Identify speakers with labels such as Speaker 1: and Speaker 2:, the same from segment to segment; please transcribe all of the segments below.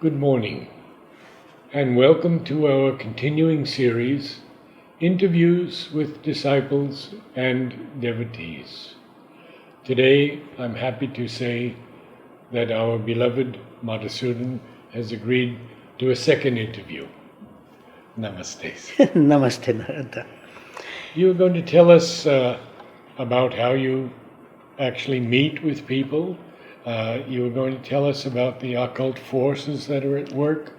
Speaker 1: Good morning, and welcome to our continuing series, Interviews with Disciples and Devotees. Today, I'm happy to say that our beloved Madhusudan has agreed to a second interview. Namaste.
Speaker 2: Namaste, Narada.
Speaker 1: You're going to tell us about how you actually meet with people. You were going to tell us about the occult forces that are at work.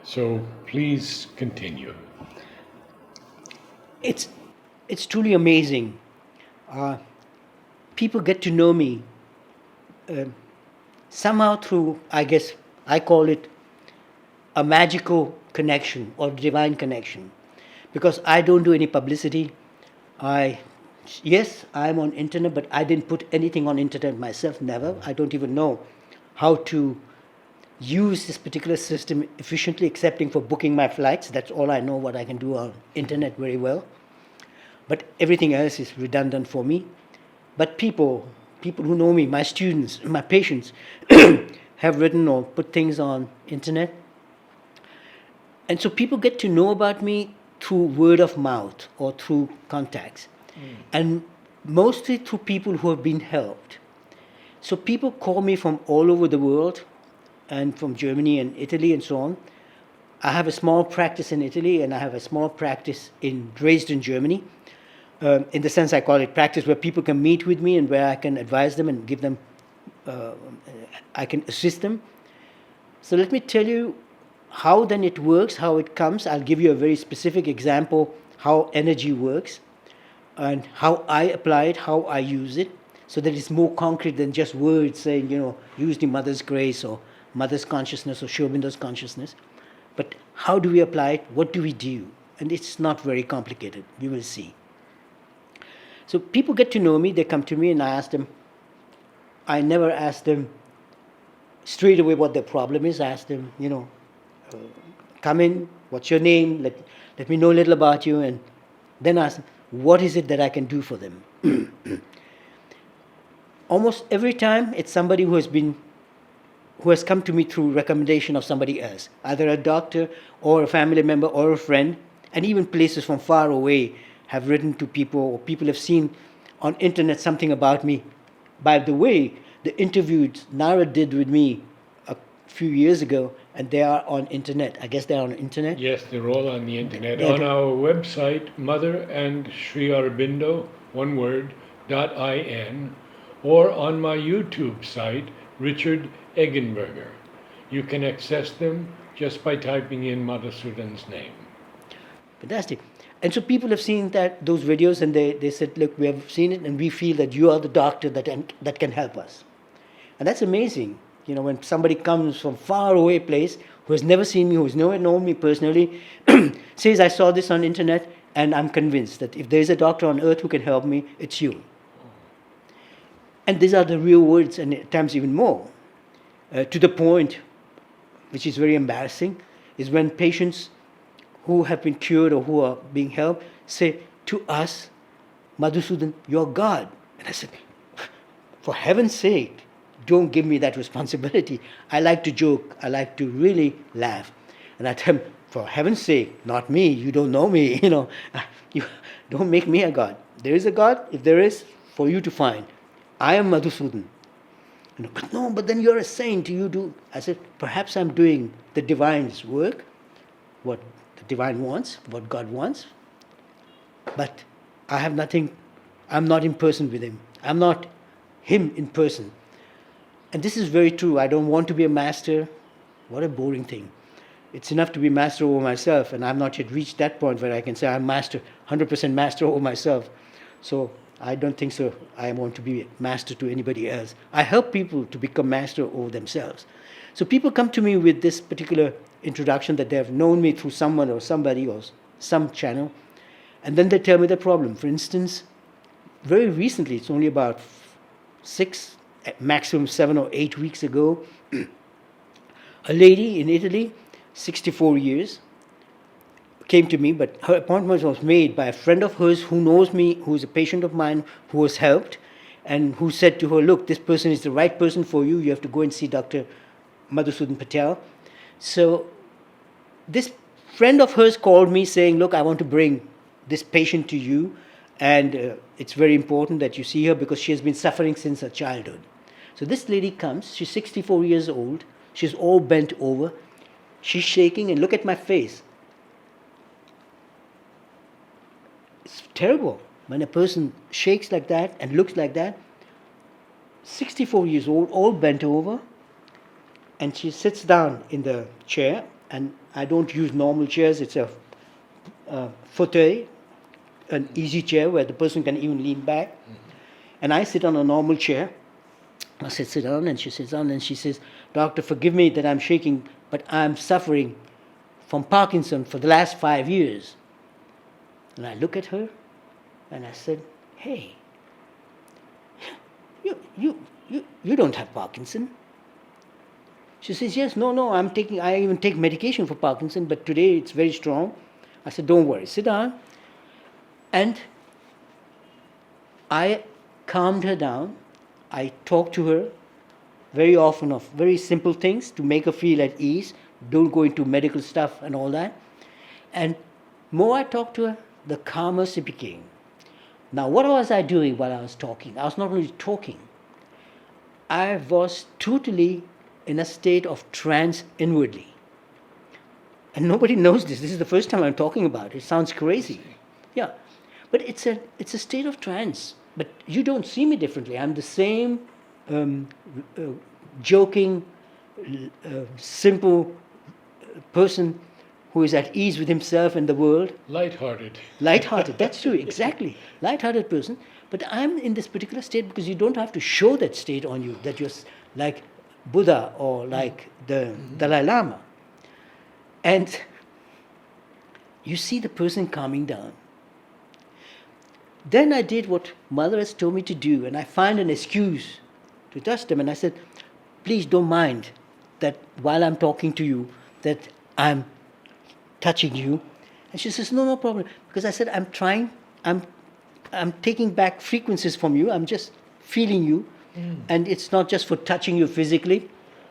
Speaker 1: So please continue.
Speaker 2: It's truly amazing. People get to know me somehow through, I guess, I call it a magical connection or divine connection, because I don't do any publicity. Yes, I'm on internet, but I didn't put anything on internet myself. Never. I don't even know how to use this particular system efficiently, excepting for booking my flights. That's all I know what I can do on internet very well. But everything else is redundant for me. But people who know me, my students, my patients, have written or put things on internet. And so people get to know about me through word of mouth or through contacts. And mostly through people who have been helped. So people call me from all over the world, and from Germany and Italy and so on. I have a small practice in Italy, and I have a small practice in Dresden, Germany. In the sense I call it practice, where people can meet with me and where I can advise them and give them, I can assist them. So let me tell you how then it works, how it comes. I'll give you a very specific example how energy works and how I apply it, how I use it, so that it's more concrete than just words saying, use the Mother's grace or Mother's consciousness or Aurobindo's consciousness. But how do we apply it? What do we do? And it's not very complicated. We will see. So people get to know me, they come to me and I ask them, I never ask them straight away what their problem is. I ask them, come in, what's your name? Let me know a little about you, and then ask them, what is it that I can do for them? Almost every time it's somebody who has come to me through recommendation of somebody else, either a doctor or a family member or a friend, and even places from far away have written to people, or people have seen on internet something about me. By the way, the interviews Nara did with me a few years ago, and they are on internet. I guess they are on internet.
Speaker 1: Yes, they're all on the internet. On our website, Mother and Sri Aurobindo, one word, .in, or on my YouTube site, Richard Eggenberger. You can access them just by typing in Madhusudan's name.
Speaker 2: Fantastic. And so people have seen those videos, and they said, look, we have seen it, and we feel that you are the doctor that can help us. And that's amazing. When somebody comes from far away place, who has never seen me, who has never known me personally, says, I saw this on internet, and I'm convinced that if there is a doctor on earth who can help me, it's you. And these are the real words, and at times even more. To the point, which is very embarrassing, is when patients who have been cured or who are being helped say to us, Madhusudan, you're God. And I said, for heaven's sake, don't give me that responsibility. I like to joke. I like to really laugh. And I tell him, for heaven's sake, not me. You don't know me. You don't make me a God. There is a God. If there is, for you to find. I am Madhusudan. But no, but then you're a saint. You do. I said, perhaps I'm doing the divine's work, what the divine wants, what God wants. But I have nothing. I'm not in person with him. I'm not him in person. And this is very true. I don't want to be a master. What a boring thing. It's enough to be master over myself, and I've not yet reached that point where I can say I'm 100% master over myself. So I don't think so. I want to be master to anybody else. I help people to become master over themselves. So people come to me with this particular introduction that they have known me through someone or somebody or some channel, and then they tell me the problem. For instance, very recently, it's only about 6, maximum 7 or 8 weeks ago, a lady in Italy, 64 years, came to me, but her appointment was made by a friend of hers who knows me, who is a patient of mine, who was helped, and who said to her, look, this person is the right person for you. You have to go and see Dr. Madhusudan Patel. So this friend of hers called me saying, look, I want to bring this patient to you, and it's very important that you see her because she has been suffering since her childhood. So this lady comes, she's 64 years old, she's all bent over, she's shaking, and look at my face. It's terrible when a person shakes like that and looks like that. 64 years old, all bent over, and she sits down in the chair, and I don't use normal chairs, it's a fauteuil, an easy chair where the person can even lean back. Mm-hmm. And I sit on a normal chair. I said, sit down, and she sits down, and she says, doctor, forgive me that I'm shaking, but I'm suffering from Parkinson for the last 5 years. And I look at her, and I said, hey, you don't have Parkinson. She says, yes, no, I even take medication for Parkinson, but today it's very strong. I said, don't worry, sit down. And I calmed her down. I talked to her very often of very simple things to make her feel at ease. Don't go into medical stuff and all that. And more I talked to her, the calmer she became. Now, what was I doing while I was talking? I was not only talking. I was totally in a state of trance inwardly. And nobody knows this. This is the first time I'm talking about it. It sounds crazy. Yeah. But it's a state of trance. But you don't see me differently. I'm the same joking, simple person who is at ease with himself and the world.
Speaker 1: Lighthearted.
Speaker 2: Lighthearted, that's true, exactly. Lighthearted person. But I'm in this particular state because you don't have to show that state on you, that you're like Buddha or like the Dalai Lama. And you see the person calming down. Then I did what Mother has told me to do, and I find an excuse to touch them. And I said, please don't mind that while I'm talking to you, that I'm touching you. And she says, no problem. Because I said, I'm taking back frequencies from you. I'm just feeling you. And it's not just for touching you physically,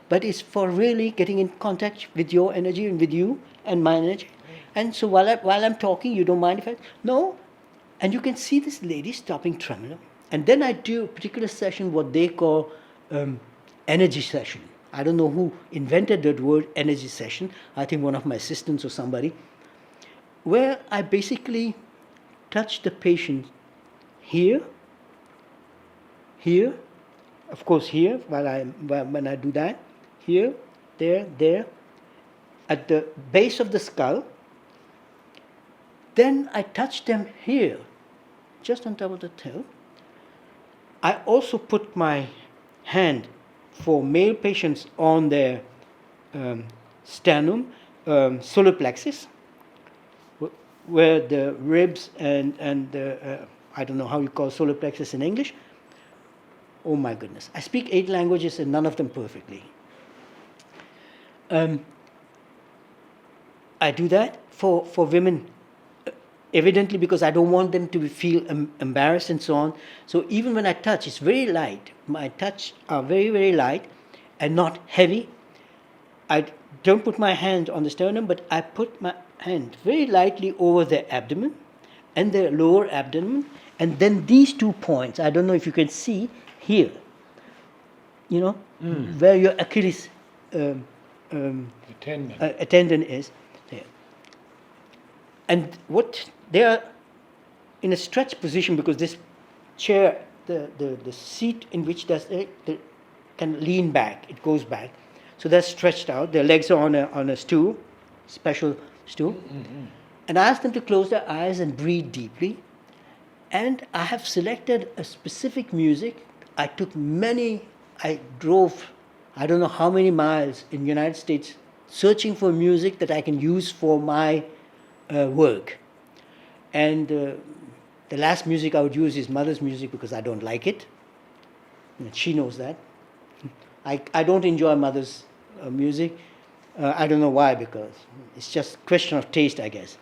Speaker 2: but it's for really getting in contact with your energy and with you and my energy. And so while I'm talking, you don't mind if I... No. And you can see this lady stopping tremolo. And then I do a particular session, what they call energy session. I don't know who invented that word, energy session. I think one of my assistants or somebody. Where I basically touch the patient here, of course here, when I do that, here, there, at the base of the skull. Then I touch them here, just on top of the tail. I also put my hand for male patients on their sternum, solar plexus, where the ribs and I don't know how you call solar plexus in English. Oh my goodness. I speak 8 languages and none of them perfectly. I do that for women, evidently because I don't want them to feel embarrassed and so on. So even when I touch, it's very light. My touch are very, very light and not heavy. I don't put my hand on the sternum, but I put my hand very lightly over the abdomen and the lower abdomen. And then these 2 points, I don't know if you can see here, where your Achilles tendon is there. And what they are in a stretch position because this chair, the seat in which they can lean back, it goes back. So they're stretched out. Their legs are on a stool, special stool. Mm-hmm. And I ask them to close their eyes and breathe deeply. And I have selected a specific music. I drove, I don't know how many miles in the United States searching for music that I can use for my work. And the last music I would use is Mother's music because I don't like it. And she knows that. I don't enjoy Mother's music. I don't know why, because it's just a question of taste, I guess.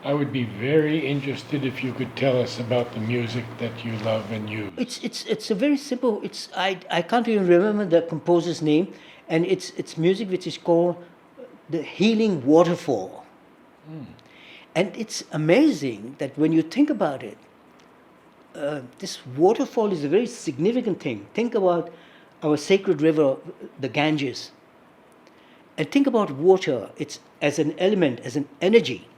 Speaker 1: I would be very interested if you could tell us about the music that you love and use.
Speaker 2: It's a very simple. I can't even remember the composer's name. And it's music which is called the healing waterfall. And it's amazing that when you think about it, this waterfall is a very significant thing. Think about our sacred river, the Ganges, and think about water. It's as an element, as an energy,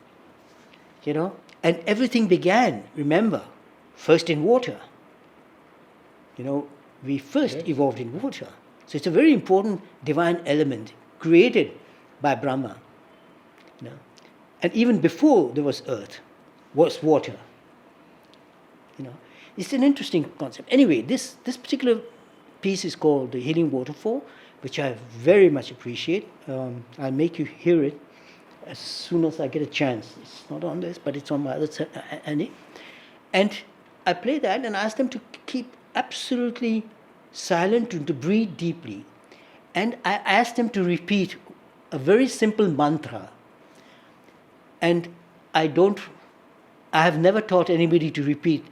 Speaker 2: and everything began, remember, first in water. We first evolved in water. So it's a very important divine element created by Brahma. And even before there was earth, was water. It's an interesting concept. Anyway, this particular piece is called The Healing Waterfall, which I very much appreciate. I'll make you hear it as soon as I get a chance. It's not on this, but it's on my other side. And I play that and ask them to keep absolutely silent and to breathe deeply. And I ask them to repeat a very simple mantra. And I have never taught anybody to repeat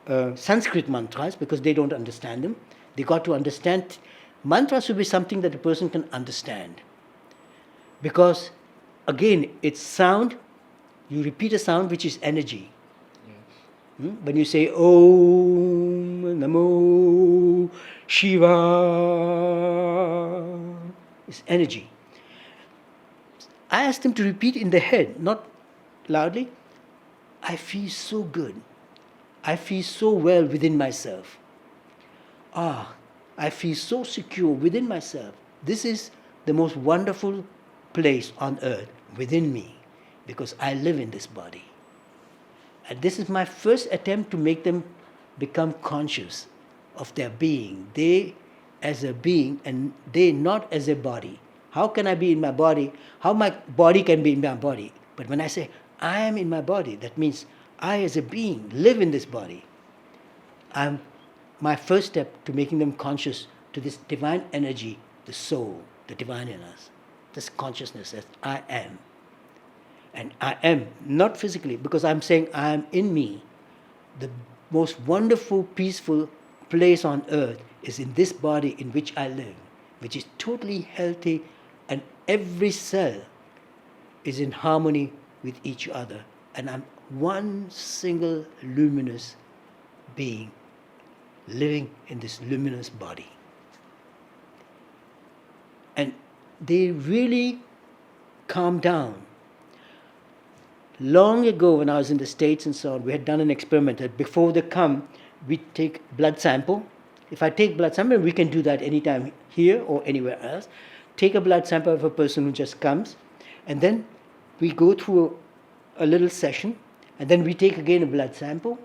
Speaker 2: Sanskrit mantras because they don't understand them. They got to understand. Mantras should be something that a person can understand. Because, again, it's sound. You repeat a sound which is energy. Yes. When you say Om Namo Shiva, it's energy. I asked them to repeat in the head, not loudly. I feel so good. I feel so well within myself. I feel so secure within myself. This is the most wonderful place on earth within me because I live in this body. And this is my first attempt to make them become conscious of their being. They as a being and they not as a body. How can I be in my body? How my body can be in my body? But when I say I am in my body, that means I as a being live in this body. My first step to making them conscious to this divine energy, the soul, the divine in us, this consciousness that I am. And I am, not physically, because I'm saying I am in me. The most wonderful, peaceful place on earth is in this body in which I live, which is totally healthy, and every cell is in harmony with each other. And I'm one single luminous being living in this luminous body. And they really calm down. Long ago when I was in the States and so on, we had done an experiment that before they come, we take blood sample. If I take blood sample, we can do that anytime here or anywhere else. Take a blood sample of a person who just comes, and then we go through a little session, and then we take again a blood sample,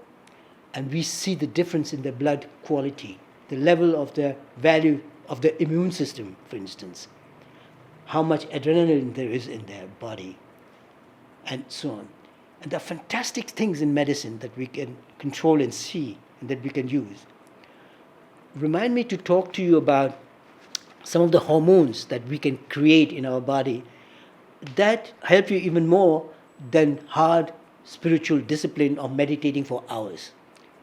Speaker 2: and we see the difference in the blood quality, the level of the value of the immune system, for instance, how much adrenaline there is in their body, and so on. And there are fantastic things in medicine that we can control and see and that we can use. Remind me to talk to you about some of the hormones that we can create in our body that help you even more than hard spiritual discipline of meditating for hours.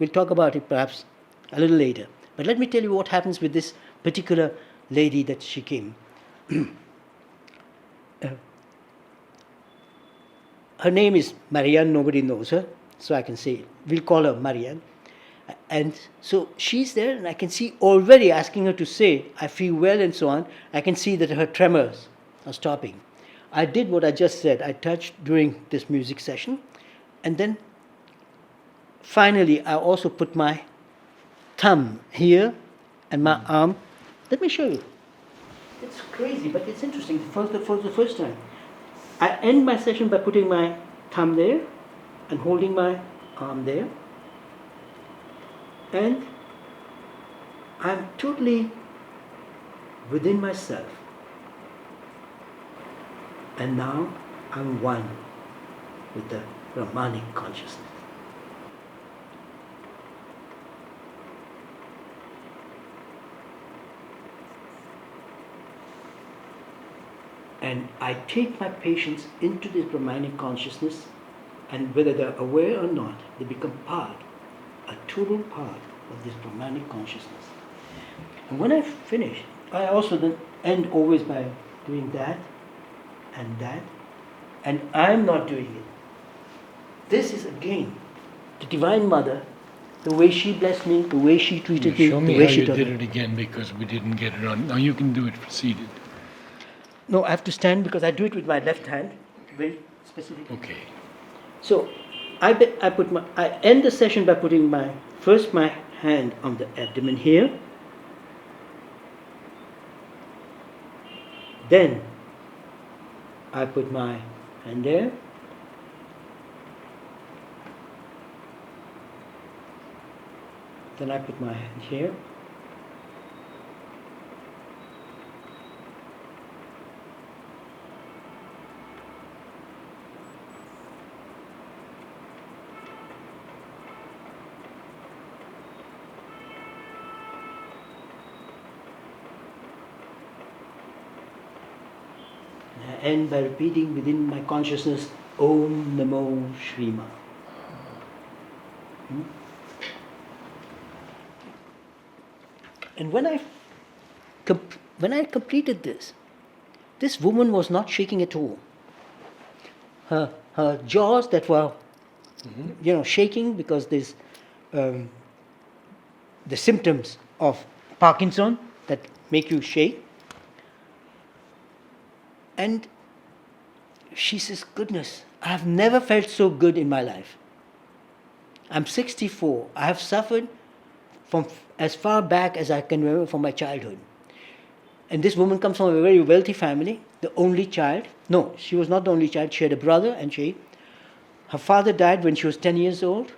Speaker 2: We'll talk about it perhaps a little later. But let me tell you what happens with this particular lady that she came. Her name is Marianne, nobody knows her, so I can say it. We'll call her Marianne. And so she's there, and I can see already asking her to say, I feel well and so on. I can see that her tremors are stopping. I did what I just said. I touched during this music session. And then finally, I also put my thumb here and my arm. Let me show you. It's crazy, but it's interesting. For the first time, I end my session by putting my thumb there and holding my arm there. And I'm totally within myself. And now I'm one with the Brahmanic consciousness. And I take my patients into this Brahmanic consciousness, and whether they're aware or not, they become part, a total part of this Brahmanic consciousness. And when I finish, I also then end always by doing that and that, and I'm not doing it. This is again the Divine Mother, the way she blessed me, the way she treated me,
Speaker 1: Show
Speaker 2: the
Speaker 1: me
Speaker 2: way
Speaker 1: how
Speaker 2: she
Speaker 1: you
Speaker 2: taught
Speaker 1: did
Speaker 2: me.
Speaker 1: it again because we didn't get it on. Now you can do it seated.
Speaker 2: No, I have to stand because I do it with my left hand, very specific.
Speaker 1: Okay.
Speaker 2: So, I end the session by putting my hand on the abdomen here. Then I put my hand there. Then I put my hand here. And I end by repeating within my consciousness, Om Namo Shrima. And when I completed this woman was not shaking at all. Her jaws that were, shaking because there's the symptoms of Parkinson that make you shake. And she says, goodness, I have never felt so good in my life. I'm 64. I have suffered from as far back as I can remember from my childhood. And this woman comes from a very wealthy family, the only child. No, she was not the only child. She had a brother and her father died when she was 10 years old.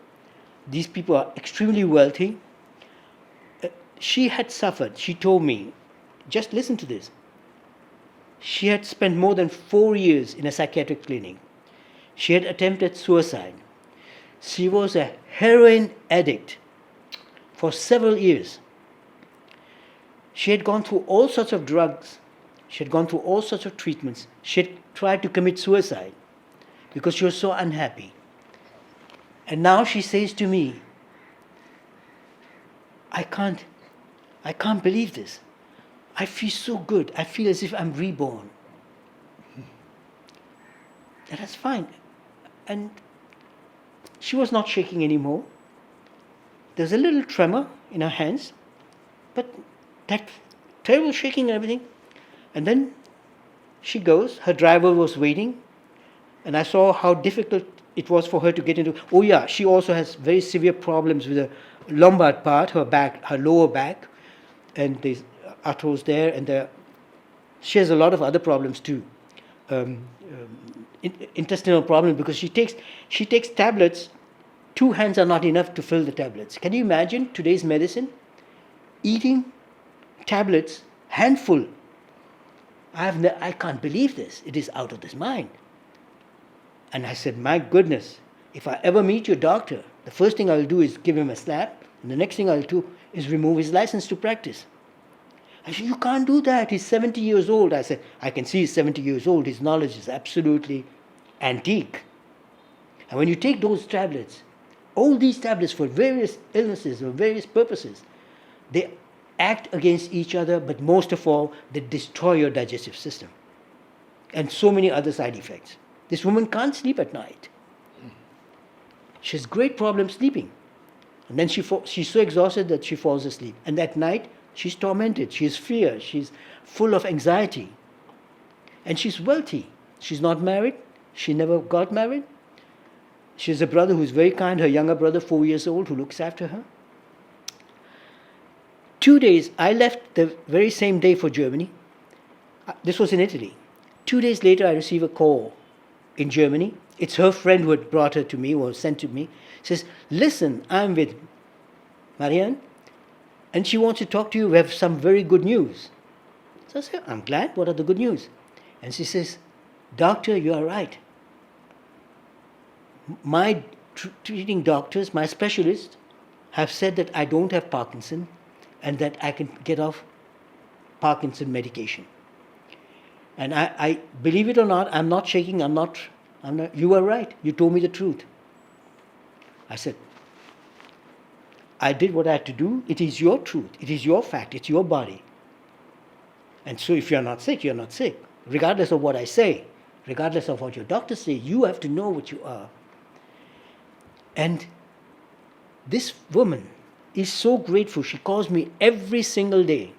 Speaker 2: These people are extremely wealthy. She had suffered, she told me, just listen to this. She had spent more than 4 years in a psychiatric clinic. She had attempted suicide. She was a heroin addict for several years. She had gone through all sorts of drugs. She had gone through all sorts of treatments. She had tried to commit suicide because she was so unhappy. And now she says to me, I can't believe this. I feel so good. I feel as if I'm reborn. And that's fine. And she was not shaking anymore. There's a little tremor in her hands, but that terrible shaking and everything. And then she goes, her driver was waiting, and I saw how difficult it was for her to get into. Oh yeah, she also has very severe problems with the lumbar part, her back, her lower back, and there's arthros there, and she has a lot of other problems too. Intestinal problems because she takes tablets. 2 hands are not enough to fill the tablets. Can you imagine today's medicine? Eating tablets, handful. I can't believe this. It is out of this mind. And I said, my goodness, if I ever meet your doctor, the first thing I'll do is give him a slap, and the next thing I'll do is remove his license to practice. I said, you can't do that. He's 70 years old. I said, I can see he's 70 years old. His knowledge is absolutely antique. And when you take those tablets, all these tablets for various illnesses or various purposes, they act against each other, but most of all, they destroy your digestive system. And so many other side effects. This woman can't sleep at night. She has great problems sleeping. And then she's so exhausted that she falls asleep. And at night, she's tormented. She has fear. She's full of anxiety. And she's wealthy. She's not married. She never got married. She has a brother who's very kind, her younger brother, 4 years old, who looks after her. 2 days, I left the very same day for Germany. This was in Italy. 2 days later, I receive a call in Germany. It's her friend who had brought her to me, or sent to me. Says, listen, I'm with Marianne, and she wants to talk to you. We have some very good news. So I said, I'm glad. What are the good news? And she says, doctor, you are right. My treating doctors, my specialists, have said that I don't have Parkinson and that I can get off Parkinson medication. And I believe it or not, I'm not shaking, I'm not, you were right, you told me the truth. I said, I did what I had to do, it is your truth, it is your fact, it's your body. And so if you're not sick, you're not sick. Regardless of what I say, regardless of what your doctors say, you have to know what you are. And this woman is so grateful. She calls me every single day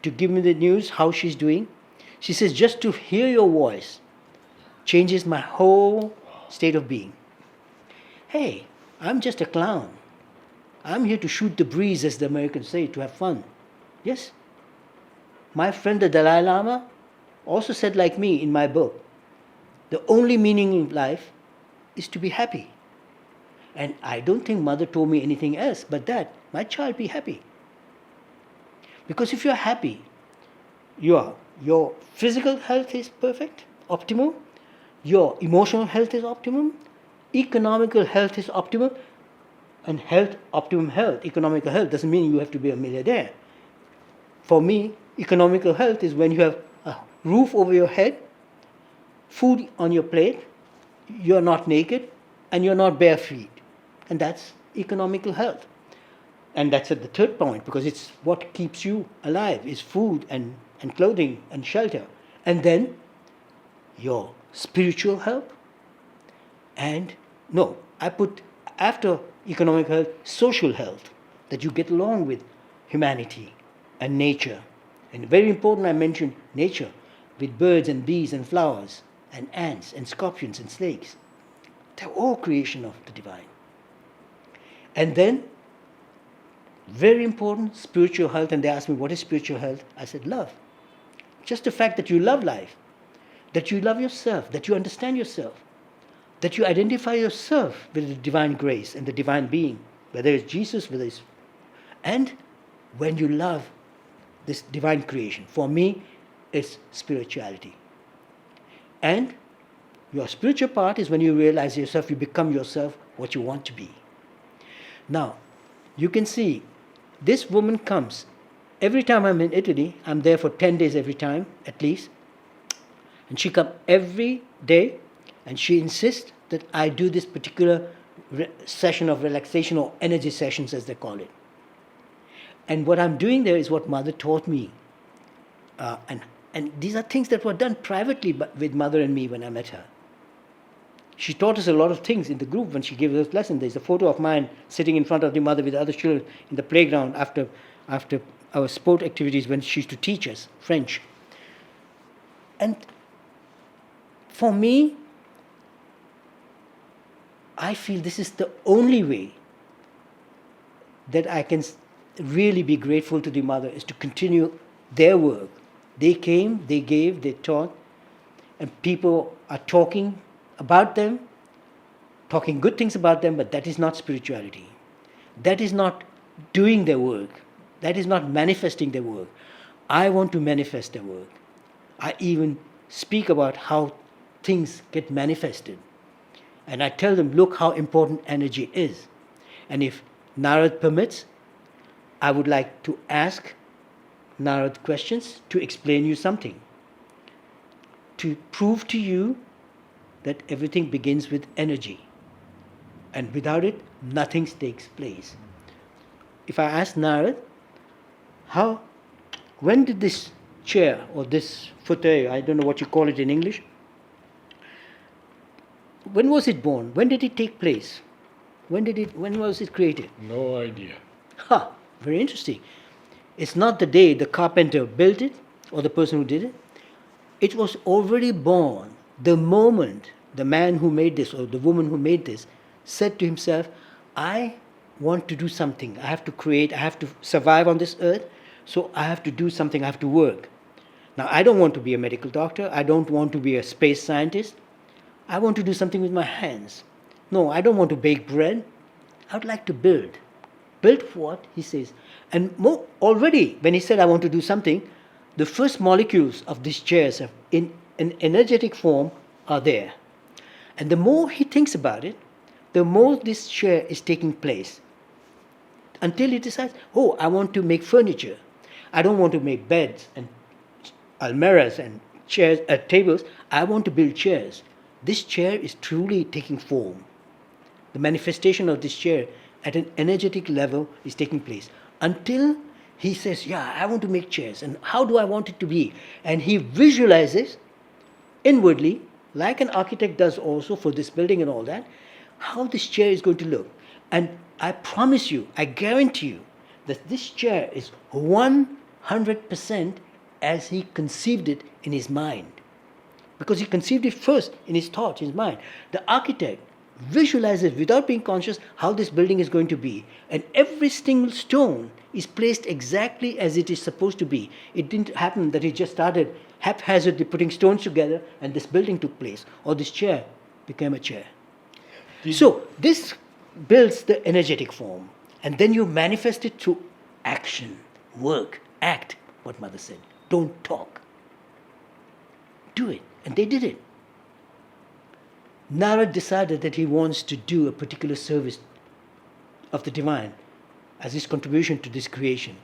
Speaker 2: to give me the news, how she's doing. She says, just to hear your voice changes my whole state of being. Hey, I'm just a clown. I'm here to shoot the breeze, as the Americans say, to have fun. Yes. My friend the Dalai Lama also said like me in my book, the only meaning in life is to be happy. And I don't think Mother told me anything else but that, my child, be happy. Because if you're happy, your physical health is perfect, optimal, your emotional health is optimum, economical health is optimal, and optimum health, economical health doesn't mean you have to be a millionaire. For me, economical health is when you have a roof over your head, food on your plate, you're not naked, and you're not bare feet. And that's economical health. And that's at the third point, because it's what keeps you alive, is food and clothing and shelter. And then your spiritual health. And no, I put after economic health, social health, that you get along with humanity and nature. And very important, I mentioned nature, with birds and bees and flowers and ants and scorpions and snakes. They're all creation of the divine. And then, very important, spiritual health. And they asked me, what is spiritual health? I said, love. Just the fact that you love life, that you love yourself, that you understand yourself, that you identify yourself with the divine grace and the divine being, whether it's Jesus, whether it's... And when you love this divine creation, for me, it's spirituality. And your spiritual part is when you realize yourself, you become yourself what you want to be. Now, you can see, this woman comes. Every time I'm in Italy, I'm there for 10 days every time, at least. And she comes every day, and she insists that I do this particular session of relaxation, or energy sessions as they call it. And what I'm doing there is what Mother taught me. And these are things that were done privately with Mother and me when I met her. She taught us a lot of things in the group when she gave us lessons. There's a photo of mine sitting in front of the Mother with other children in the playground after our sport activities when she used to teach us French. And for me, I feel this is the only way that I can really be grateful to the Mother, is to continue their work. They came, they gave, they taught, and people are talking about them, talking good things about them, but that is not spirituality. That is not doing their work. That is not manifesting their work. I want to manifest their work. I even speak about how things get manifested. And I tell them, look how important energy is. And if Narad permits, I would like to ask Narad questions to explain you something, to prove to you that everything begins with energy. And without it, nothing takes place. If I ask Narad, when did this chair or this fauteuil, I don't know what you call it in English, when was it born? When did it take place? When was it created?
Speaker 1: No idea.
Speaker 2: Very interesting. It's not the day the carpenter built it or the person who did it. It was already born the moment the man who made this or the woman who made this said to himself, I want to do something. I have to create, I have to survive on this earth, so I have to do something, I have to work. Now, I don't want to be a medical doctor. I don't want to be a space scientist. I want to do something with my hands. No, I don't want to bake bread. I would like to build. Build what? He says. And already, when he said, I want to do something, the first molecules of these chairs in an energetic form are there. And the more he thinks about it, the more this chair is taking place. Until he decides, I want to make furniture. I don't want to make beds and almirahs and chairs, tables. I want to build chairs. This chair is truly taking form. The manifestation of this chair at an energetic level is taking place. Until He says, yeah, I want to make chairs. And how do I want it to be? And he visualizes inwardly, like an architect does also for this building and all that, how this chair is going to look. And I promise you, I guarantee you, that this chair is 100% as he conceived it in his mind. Because he conceived it first in his thoughts, his mind. The architect visualizes without being conscious how this building is going to be. And every single stone is placed exactly as it is supposed to be. It didn't happen that he just started haphazardly putting stones together and this building took place, or this chair became a chair. So this builds the energetic form, and then you manifest it through action, work, act, what Mother said. Don't talk. Do it. And they did it. Narad decided that he wants to do a particular service of the divine as his contribution to this creation.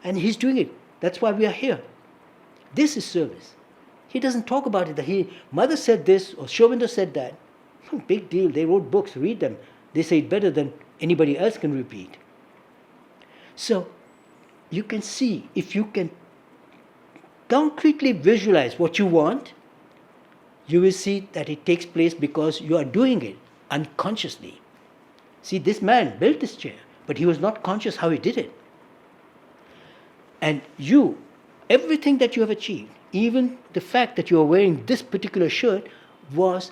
Speaker 2: And he's doing it. That's why we are here. This is service. He doesn't talk about it, that Mother said this or Aurobindo said that. Big deal. They wrote books, read them. They say it better than anybody else can repeat. So you can see, if you can concretely visualize what you want, you will see that it takes place because you are doing it unconsciously. See, this man built this chair, but he was not conscious how he did it. And you, everything that you have achieved, even the fact that you are wearing this particular shirt, was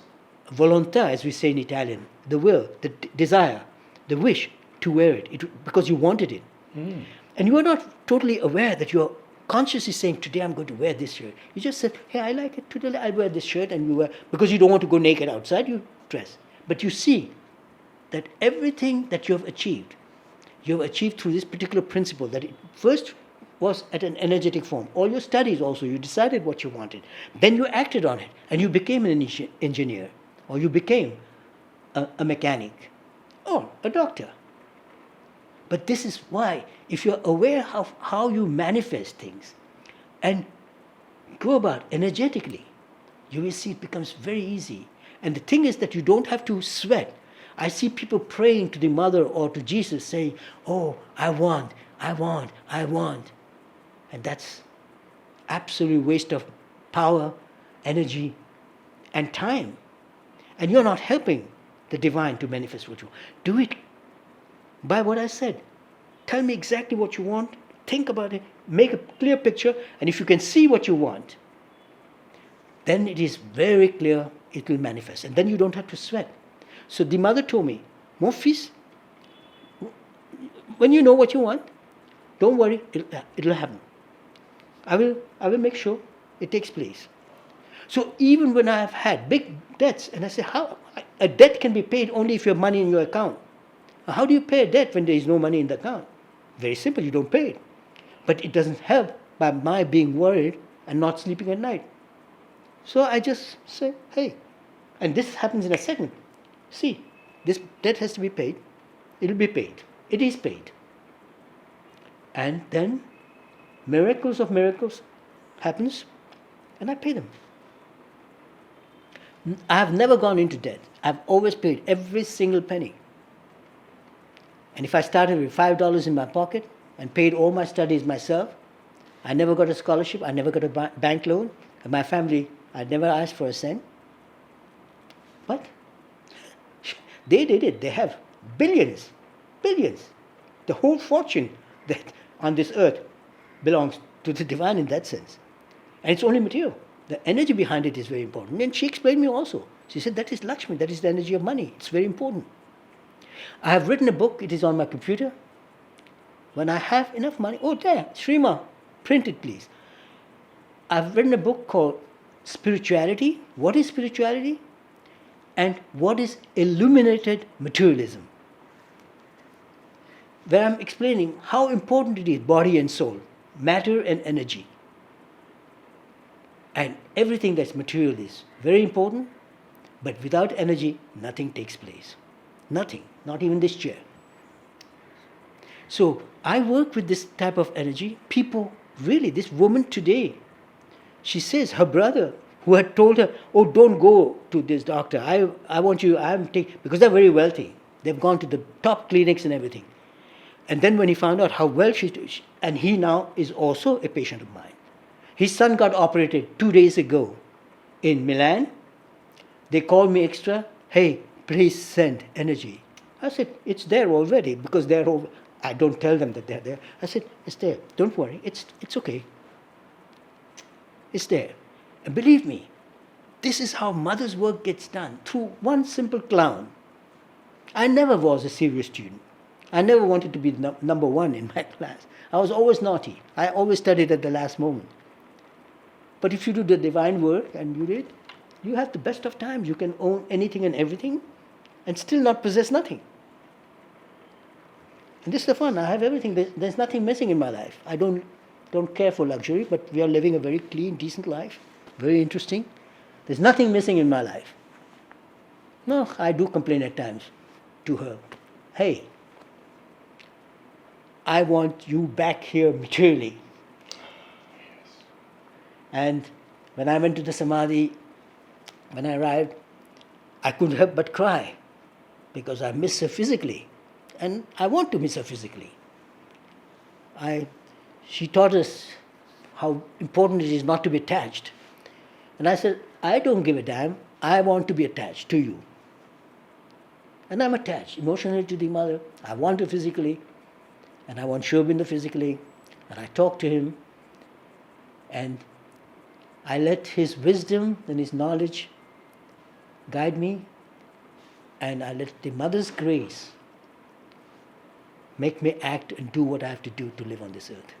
Speaker 2: volontà, as we say in Italian, the will, the desire, the wish to wear it because you wanted it. And you are not totally aware that you are consciously saying, today I'm going to wear this shirt. You just said, hey, I like it, today I'll wear this shirt, and you wear, because you don't want to go naked outside, you dress. But you see that everything that you have achieved through this particular principle, that it first was at an energetic form. All your studies also, you decided what you wanted. Then you acted on it, and you became an engineer, or you became a mechanic, or a doctor. But this is why, if you're aware of how you manifest things and go about energetically, you will see it becomes very easy. And the thing is that you don't have to sweat. I see people praying to the Mother or to Jesus saying, oh, I want. And that's absolute waste of power, energy, and time. And you're not helping the divine to manifest what you want. Do it by what I said. Tell me exactly what you want. Think about it. Make a clear picture. And if you can see what you want, then it is very clear it will manifest. And then you don't have to sweat. So the Mother told me, mon fils, when you know what you want, don't worry, it'll happen. I will make sure it takes place. So even when I have had big debts, and I say, how a debt can be paid only if you have money in your account. How do you pay a debt when there is no money in the account? Very simple, you don't pay it. But it doesn't help by my being worried and not sleeping at night. So I just say, hey, and this happens in a second. See, this debt has to be paid. It will be paid. It is paid. And then miracles of miracles happens, and I pay them. I have never gone into debt. I've always paid every single penny. And if I started with $5 in my pocket and paid all my studies myself, I never got a scholarship, I never got a bank loan, and my family, I never asked for a cent. But they did it. They have billions. The whole fortune that on this earth belongs to the divine in that sense. And it's only material. The energy behind it is very important. And she explained me also. She said, that is Lakshmi, that is the energy of money. It's very important. I have written a book, it is on my computer. When I have enough money, oh there, Shrima, print it please. I've written a book called Spirituality. What is spirituality? And what is illuminated materialism? Where I'm explaining how important it is, body and soul, matter and energy. And everything that's material is very important, but without energy, nothing takes place. Nothing, not even this chair. So I work with this type of energy. People, really, this woman today, she says her brother, who had told her, oh, don't go to this doctor. I want you, because they're very wealthy. They've gone to the top clinics and everything. And then when he found out how well and he now is also a patient of mine. His son got operated 2 days ago in Milan. They called me extra, hey, please send energy. I said, it's there already because they're over. I don't tell them that they're there. I said, it's there. Don't worry. It's okay. It's there. And believe me, this is how mother's work gets done, through one simple clown. I never was a serious student. I never wanted to be number one in my class. I was always naughty. I always studied at the last moment. But if you do the divine work, and you did, you have the best of times. You can own anything and everything and still not possess nothing. And this is the fun. I have everything. There's nothing missing in my life. I don't care for luxury, but we are living a very clean, decent life. Very interesting. There's nothing missing in my life. No, I do complain at times to her. Hey, I want you back here materially. And when I went to the Samadhi, when I arrived, I couldn't help but cry because I miss her physically. And I want to miss her physically. She taught us how important it is not to be attached. And I said, I don't give a damn. I want to be attached to you. And I'm attached emotionally to the mother. I want her physically. And I want Aurobindo physically. And I talk to him. And I let his wisdom and his knowledge guide me. And I let the mother's grace make me act and do what I have to do to live on this earth.